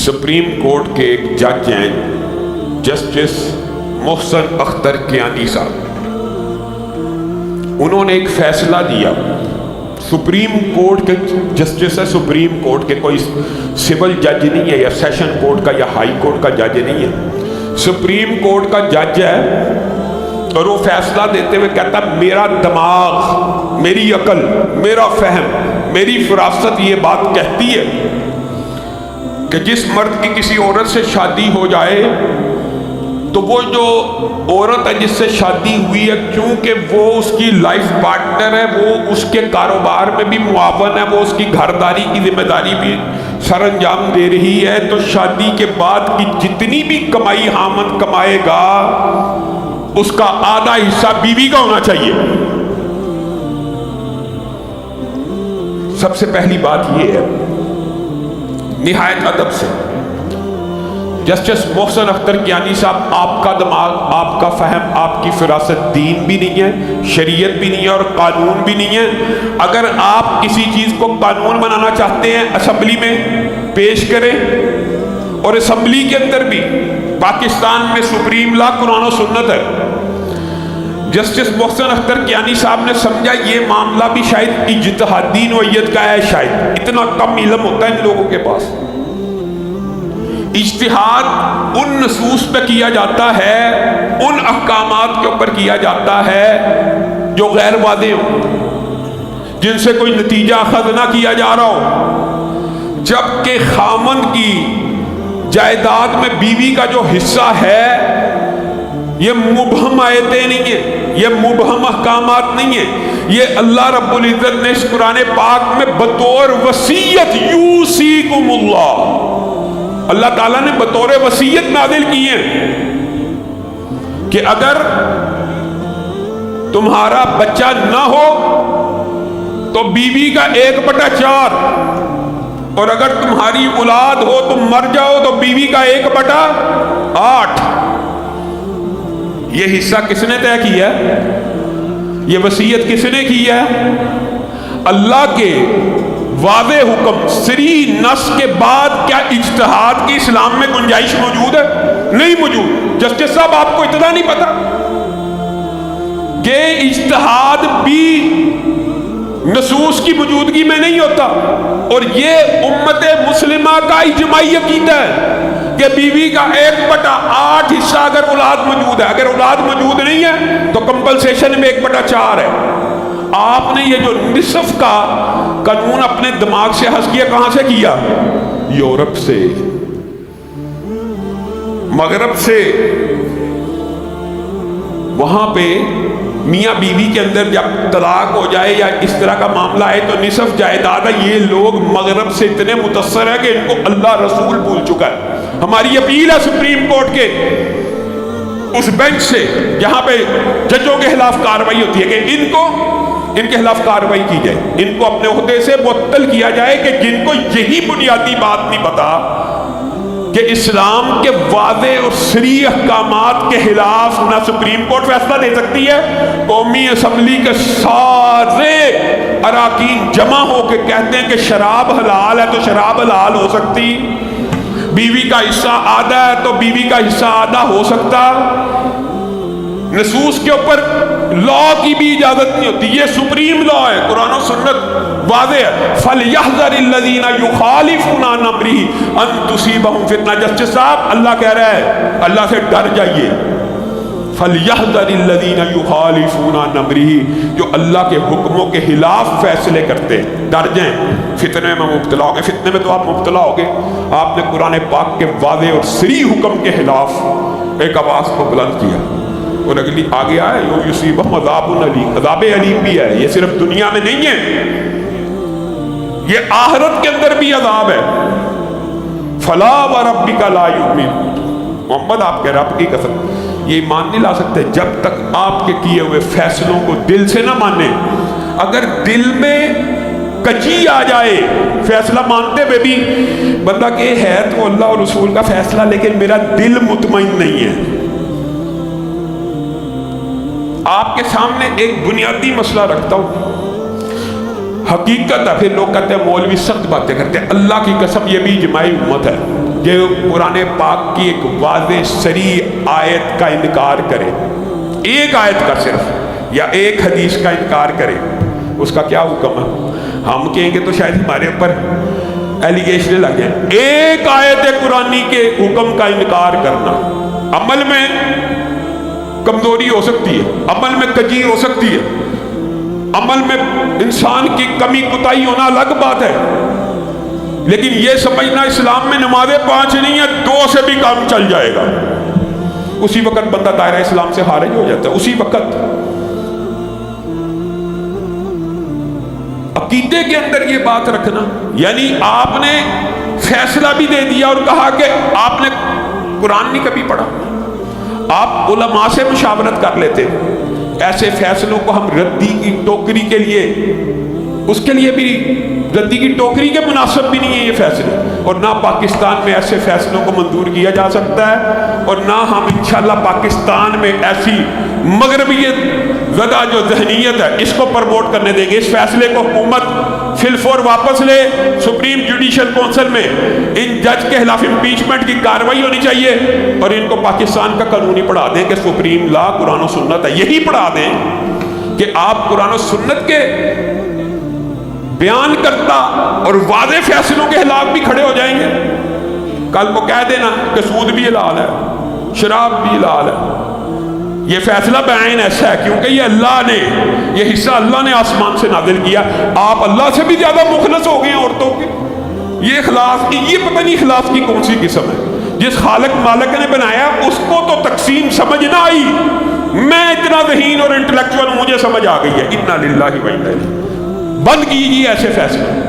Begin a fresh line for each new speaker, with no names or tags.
Supreme court کے ایک جج ہیں جسٹس محسن اختر کیانی صاحب. انہوں نے ایک فیصلہ دیا. سپریم کورٹ کے جسٹس ہے, سپریم کورٹ کے, کوئی سول جج نہیں ہے یا سیشن کورٹ کا یا ہائی کورٹ کا جج نہیں ہے, سپریم کورٹ کا جج ہے. اور وہ فیصلہ دیتے ہوئے کہتا ہے میرا دماغ, میری عقل, میرا فہم, میری فراست یہ بات کہتی ہے کہ جس مرد کی کسی عورت سے شادی ہو جائے تو وہ جو عورت ہے جس سے شادی ہوئی ہے, کیونکہ وہ اس کی لائف پارٹنر ہے, وہ اس کے کاروبار میں بھی معاون ہے, وہ اس کی گھرداری کی ذمہ داری بھی سر انجام دے رہی ہے, تو شادی کے بعد کی جتنی بھی کمائی خامند کمائے گا اس کا آدھا حصہ بیوی کا ہونا چاہیے. سب سے پہلی بات یہ ہے, نہایت ادب سے جسٹس محسن اختر کیانی صاحب, آپ کا دماغ, آپ کا فہم, آپ کی فراست دین بھی نہیں ہے, شریعت بھی نہیں ہے اور قانون بھی نہیں ہے. اگر آپ کسی چیز کو قانون بنانا چاہتے ہیں اسمبلی میں پیش کریں, اور اسمبلی کے اندر بھی پاکستان میں سپریم لا قرآن و سنت ہے. جسٹس محسن اختر کیانی صاحب نے سمجھا یہ معاملہ بھی شاید اجتہادی نوعیت کا ہے, شاید اتنا کم علم ہوتا ہے ان لوگوں کے پاس. اجتہاد ان نصوص پہ کیا جاتا ہے, ان احکامات کے اوپر کیا جاتا ہے جو غیر واضح ہو, جن سے کوئی نتیجہ اخذ نہ کیا جا رہا ہو. جبکہ خامند کی جائیداد میں بیوی کا جو حصہ ہے یہ مبہم آیتیں نہیں ہیں, یہ مبہم احکامات نہیں ہیں, یہ اللہ رب العزت نے اس قرآن پاک میں بطور وصیت یوصیکم اللہ, اللہ تعالیٰ نے بطور وصیت نازل کی ہیں کہ اگر تمہارا بچہ نہ ہو تو بیوی کا 1/4, اور اگر تمہاری اولاد ہو تم مر جاؤ تو بیوی کا 1/8. یہ حصہ کس نے طے کیا ہے؟ یہ وصیت کس نے کی ہے؟ اللہ کے واضح حکم صریح نص کے بعد کیا اجتہاد کی اسلام میں گنجائش موجود ہے؟ نہیں موجود. جسٹس صاحب آپ کو اتنا نہیں پتا کہ اجتہاد بھی نصوص کی موجودگی میں نہیں ہوتا, اور یہ امت مسلمہ کا اجماعی عقیدہ ہے کہ بیوی کا 1/8 حصہ اگر اولاد موجود ہے, اگر اولاد موجود نہیں ہے تو کمپلسیشن میں 1/4 ہے. آپ نے یہ جو نصف کا قانون اپنے دماغ سے حذف کیا, کہاں سے کیا؟ یورپ سے, مغرب سے. وہاں پہ میاں بیوی کے اندر جب طلاق ہو جائے یا اس طرح کا معاملہ ہے تو نصف جائیداد ہے. یہ لوگ مغرب سے اتنے متاثر ہیں کہ ان کو اللہ رسول بھول چکا ہے. ہماری اپیل ہے سپریم کورٹ کے اس بینچ سے جہاں پہ ججوں کے خلاف کارروائی ہوتی ہے کہ ان کے خلاف کارروائی کی جائے, ان کو اپنے عہدے سے معطل کیا جائے کہ جن کو یہی بنیادی بات نہیں پتا کہ اسلام کے واضح اور صریح احکامات کے خلاف نہ سپریم کورٹ فیصلہ دے سکتی ہے, قومی اسمبلی کے سارے اراکین جمع ہو کے کہتے ہیں کہ شراب حلال ہے تو شراب حلال ہو سکتی, بیوی کا حصہ آدھا ہے تو بیوی کا حصہ آدھا ہو سکتا. نصوص کے اوپر لا کی بھی اجازت نہیں ہوتی, یہ سپریم لا ہے, قرآن و سنت واضح ہے. فَلْيَحْذَرِ الَّذِينَ يُخَالِفُونَ عَنْ أَمْرِهِ أَن تُصِيبَهُمْ فِتْنَةٌ. جسٹس صاحب اللہ کہہ رہا ہے اللہ سے ڈر جائیے. فَلْيَحْذَرِ الَّذِينَ يُخَالِفُونَ عَنْ أَمْرِهِ, جو اللہ کے حکموں کے خلاف فیصلے کرتے ڈر جائیں, فتنے میں مبتلا ہو گئے. فتنے میں تو آپ مبتلا ہو گئے, آپ نے قرآن پاک کے واضح اور صریح حکم کے خلاف ایک آواز کو بلند کیا, اور اگلی آگے آئے یصیبہم عذاب علیم, عذاب علیم بھی ہے. یہ صرف دنیا میں نہیں ہے, یہ آخرت کے اندر بھی عذاب ہے. فلا وربک لا یؤمنون. محمد آپ کے رب کی قسم یہ ایمان نہیں لا سکتے جب تک آپ کے کیے ہوئے فیصلوں کو دل سے نہ مانیں. اگر دل میں کچی آ جائے فیصلہ مانتے ہوئے بھی بندہ کہ ہے تو اللہ اور رسول کا فیصلہ لیکن میرا دل مطمئن نہیں ہے. آپ کے سامنے ایک بنیادی مسئلہ رکھتا ہوں, حقیقت ہے. پھر لوگ کہتے ہیں مولوی سخت باتیں کرتے ہیں, اللہ کی قسم یہ بھی اجماعی امت ہے. جو قرآن پاک کی ایک واضح صریح آیت کا انکار کرے، ایک آیت کا صرف یا ایک حدیث کا انکار کرے، اس کا کیا حکم ہے؟ ہم کہیں گے تو شاید ہمارے اوپر ایلیگیشن لگ جائیں۔ ایک آیت قرآنی کے حکم کا انکار کرنا عمل میں کمزوری ہو سکتی ہے، عمل میں کجی ہو سکتی ہے، عمل میں انسان کی کمی کوتاہی ہونا الگ بات ہے، لیکن یہ سمجھنا اسلام میں نمازیں 5 نہیں ہیں، 2 سے بھی کام چل جائے گا، اسی وقت بندہ دائرہ اسلام سے خارج ہو جاتا ہے۔ اسی وقت عقیدے کے اندر یہ بات رکھنا، یعنی آپ نے فیصلہ بھی دے دیا اور کہا کہ آپ نے قرآن نہیں کبھی پڑھا، آپ علماء سے مشاورت کر لیتے، ایسے فیصلوں کو ہم ردی کی ٹوکری کے لیے، اس کے لیے بھی ردی کی ٹوکری کے مناسب بھی نہیں ہے یہ فیصلے، اور نہ پاکستان میں ایسے فیصلوں کو منظور کیا جا سکتا ہے، اور نہ ہم انشاءاللہ پاکستان میں ایسی مغربیت زدہ جو ذہنیت ہے اس کو پروموٹ کرنے دیں گے۔ اس فیصلے کو حکومت فی الفور واپس لے، سپریم جوڈیشل کونسل میں ان جج کے خلاف امپیچمنٹ کی کارروائی ہونی چاہیے، اور ان کو پاکستان کا قانون ہی پڑھا دیں کہ سپریم لا قرآن و سنت ہے، یہی پڑھا دیں کہ آپ قرآن و سنت کے بیان کرتا اور واضح فیصلوں کے خلاف بھی کھڑے ہو جائیں گے۔ کل کو کہہ دینا کہ سود بھی حلال ہے، شراب بھی حلال ہے، یہ فیصلہ بعین ایسا ہے کیونکہ یہ اللہ نے، یہ حصہ اللہ نے آسمان سے نازل کیا، آپ اللہ سے بھی زیادہ مخلص ہو گئے ہیں عورتوں کے، یہ اخلاص کی، یہ پتہ نہیں اخلاص کی کون سی قسم ہے، جس خالق مالک نے بنایا اس کو تو تقسیم سمجھ نہ آئی، میں اتنا ذہین اور انٹلیکچوئل، مجھے سمجھ آ گئی ہے، انا للہ و انا الیہ، بند کیجیے ایسے فیصلے۔